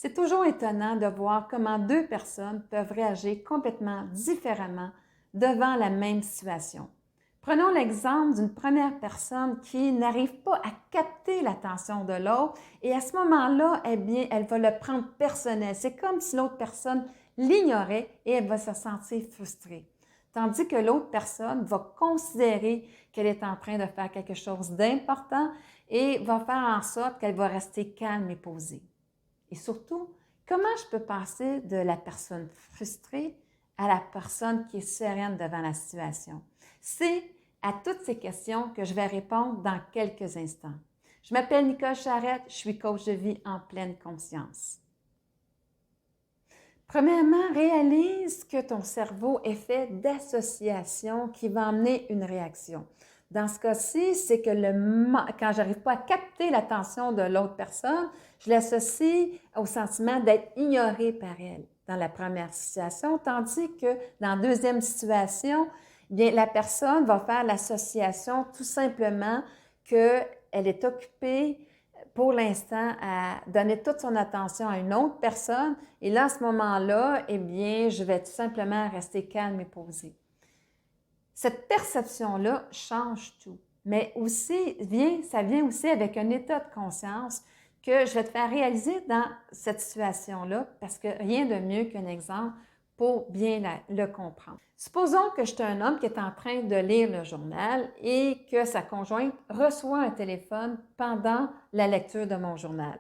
C'est toujours étonnant de voir comment deux personnes peuvent réagir complètement différemment devant la même situation. Prenons l'exemple d'une première personne qui n'arrive pas à capter l'attention de l'autre et à ce moment-là, eh bien, elle va le prendre personnel. C'est comme si l'autre personne l'ignorait et elle va se sentir frustrée. Tandis que l'autre personne va considérer qu'elle est en train de faire quelque chose d'important et va faire en sorte qu'elle va rester calme et posée. Et surtout, comment je peux passer de la personne frustrée à la personne qui est sereine devant la situation? C'est à toutes ces questions que je vais répondre dans quelques instants. Je m'appelle Nicole Charrette, je suis coach de vie en pleine conscience. Premièrement, réalise que ton cerveau est fait d'associations qui vont amener une réaction. Dans ce cas-ci, c'est que quand je n'arrive pas à capter l'attention de l'autre personne, je l'associe au sentiment d'être ignoré par elle dans la première situation, tandis que dans la deuxième situation, bien, la personne va faire l'association tout simplement qu'elle est occupée pour l'instant à donner toute son attention à une autre personne. Et là, à ce moment-là, eh bien, je vais tout simplement rester calme et posée. Cette perception-là change tout. Mais aussi, ça vient aussi avec un état de conscience que je vais te faire réaliser dans cette situation-là, parce que rien de mieux qu'un exemple pour bien le comprendre. Supposons que je suis un homme qui est en train de lire le journal et que sa conjointe reçoit un téléphone pendant la lecture de mon journal.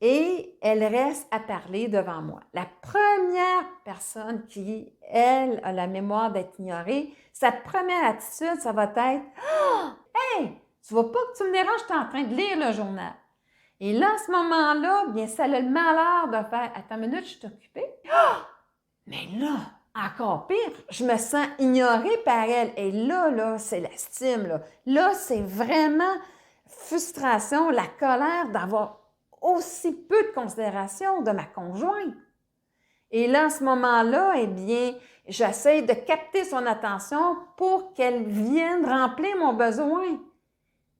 Et elle reste à parler devant moi. La première personne qui, elle, a la mémoire d'être ignorée, sa première attitude, ça va être « Hey, tu vois pas que tu me déranges, je suis en train de lire le journal. » Et là, à ce moment-là, bien, ça a le malheur de faire « Attends une minute, je suis occupée. » Mais là, encore pire, je me sens ignorée par elle. Et là, c'est l'estime. Là, c'est vraiment frustration, la colère d'avoir aussi peu de considération de ma conjointe. Et là, à ce moment-là, eh bien, j'essaie de capter son attention pour qu'elle vienne remplir mon besoin,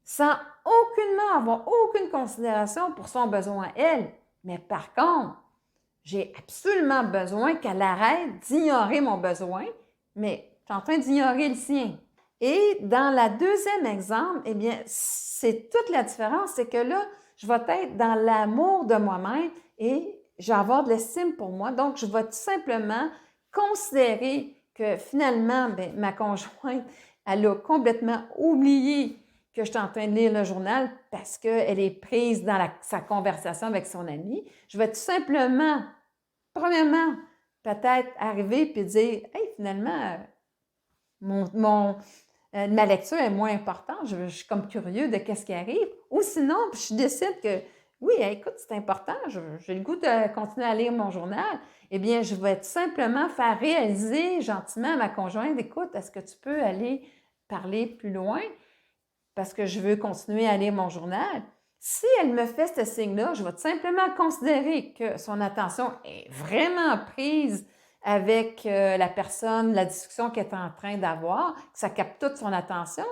sans aucunement avoir aucune considération pour son besoin elle. Mais par contre, j'ai absolument besoin qu'elle arrête d'ignorer mon besoin, mais je suis en train d'ignorer le sien. Et dans le deuxième exemple, eh bien, c'est toute la différence, c'est que là, je vais être dans l'amour de moi-même et je vais avoir de l'estime pour moi. Donc, je vais tout simplement considérer que finalement, bien, ma conjointe, elle a complètement oublié que je suis en train de lire le journal parce qu'elle est prise dans sa conversation avec son ami. Je vais tout simplement, premièrement, peut-être arriver et dire « Hey, finalement, ma lecture est moins importante, je suis comme curieux de qu'est-ce qui arrive. » Ou sinon, je décide que oui, écoute, c'est important, j'ai le goût de continuer à lire mon journal. Eh bien, je vais tout simplement faire réaliser gentiment à ma conjointe, écoute, est-ce que tu peux aller parler plus loin parce que je veux continuer à lire mon journal? Si elle me fait ce signe-là, je vais tout simplement considérer que son attention est vraiment prise avec la personne, la discussion qu'elle est en train d'avoir, que ça capte toute son attention.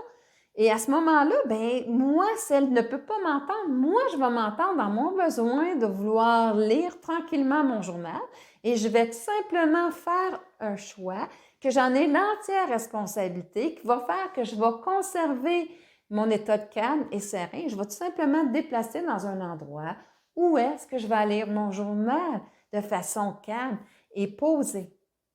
Et à ce moment-là, bien, moi, si elle ne peut pas m'entendre, moi, je vais m'entendre dans mon besoin de vouloir lire tranquillement mon journal et je vais tout simplement faire un choix que j'en ai l'entière responsabilité, qui va faire que je vais conserver mon état de calme et serein. Je vais tout simplement me déplacer dans un endroit où est-ce que je vais lire mon journal de façon calme et posée.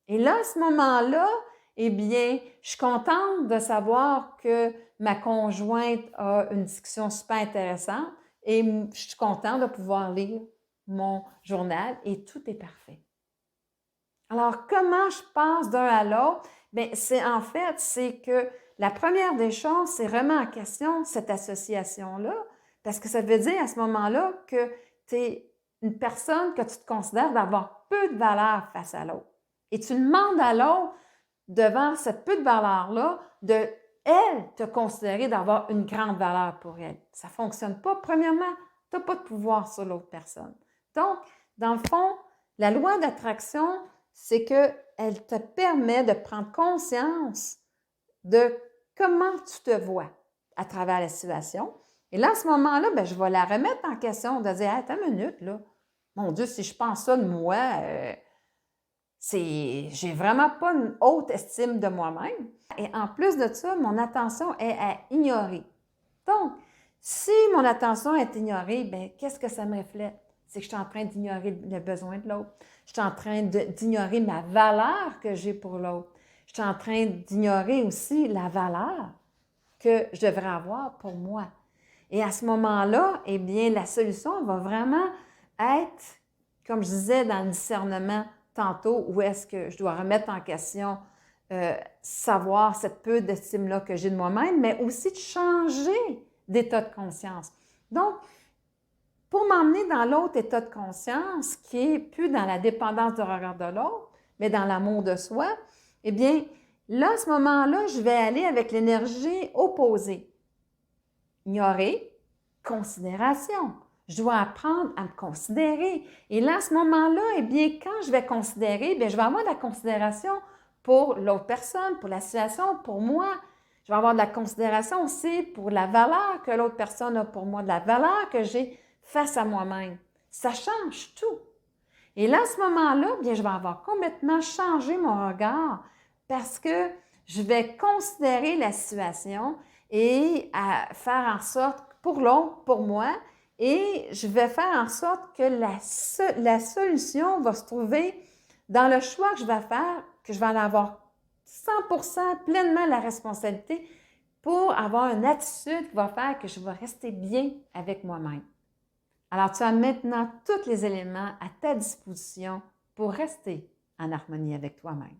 Et là, à ce moment-là, eh bien, je suis contente de savoir que ma conjointe a une discussion super intéressante et je suis contente de pouvoir lire mon journal et tout est parfait. Alors, comment je passe d'un à l'autre? Bien, c'est que la première des choses, c'est vraiment en question cette association-là, parce que ça veut dire à ce moment-là que tu es une personne que tu te considères d'avoir peu de valeur face à l'autre. Et tu demandes à l'autre, devant cette peu de valeur-là, de, elle, te considérer d'avoir une grande valeur pour elle. Ça ne fonctionne pas. Premièrement, tu n'as pas de pouvoir sur l'autre personne. Donc, dans le fond, la loi d'attraction, c'est qu'elle te permet de prendre conscience de comment tu te vois à travers la situation. Et là, à ce moment-là, bien, je vais la remettre en question, de dire hey, « Attends une minute, là. mon Dieu, si je pense ça de moi, j'ai vraiment pas une haute estime de moi-même. Et en plus de ça, mon attention est à ignorer. Donc, si mon attention est ignorée, bien, qu'est-ce que ça me reflète? C'est que je suis en train d'ignorer le besoin de l'autre. Je suis en train d'ignorer ma valeur que j'ai pour l'autre. Je suis en train d'ignorer aussi la valeur que je devrais avoir pour moi. Et à ce moment-là, eh bien, la solution va vraiment être, comme je disais dans le discernement tantôt, où est-ce que je dois remettre en question, savoir cette peu d'estime-là que j'ai de moi-même, mais aussi de changer d'état de conscience. Donc, pour m'emmener dans l'autre état de conscience, qui est plus dans la dépendance du regard de l'autre, mais dans l'amour de soi, eh bien, là, à ce moment-là, je vais aller avec l'énergie opposée. Ignorer, considération. Je dois apprendre à me considérer. Et là, à ce moment-là, eh bien, quand je vais considérer, bien, je vais avoir de la considération pour l'autre personne, pour la situation, pour moi. Je vais avoir de la considération aussi pour la valeur que l'autre personne a pour moi, de la valeur que j'ai face à moi-même. Ça change tout. Et là, à ce moment-là, bien, je vais avoir complètement changé mon regard parce que je vais considérer la situation et faire en sorte, pour l'autre, pour moi, et je vais faire en sorte que la solution va se trouver dans le choix que je vais faire, que je vais en avoir 100% pleinement la responsabilité pour avoir une attitude qui va faire que je vais rester bien avec moi-même. Alors, tu as maintenant tous les éléments à ta disposition pour rester en harmonie avec toi-même.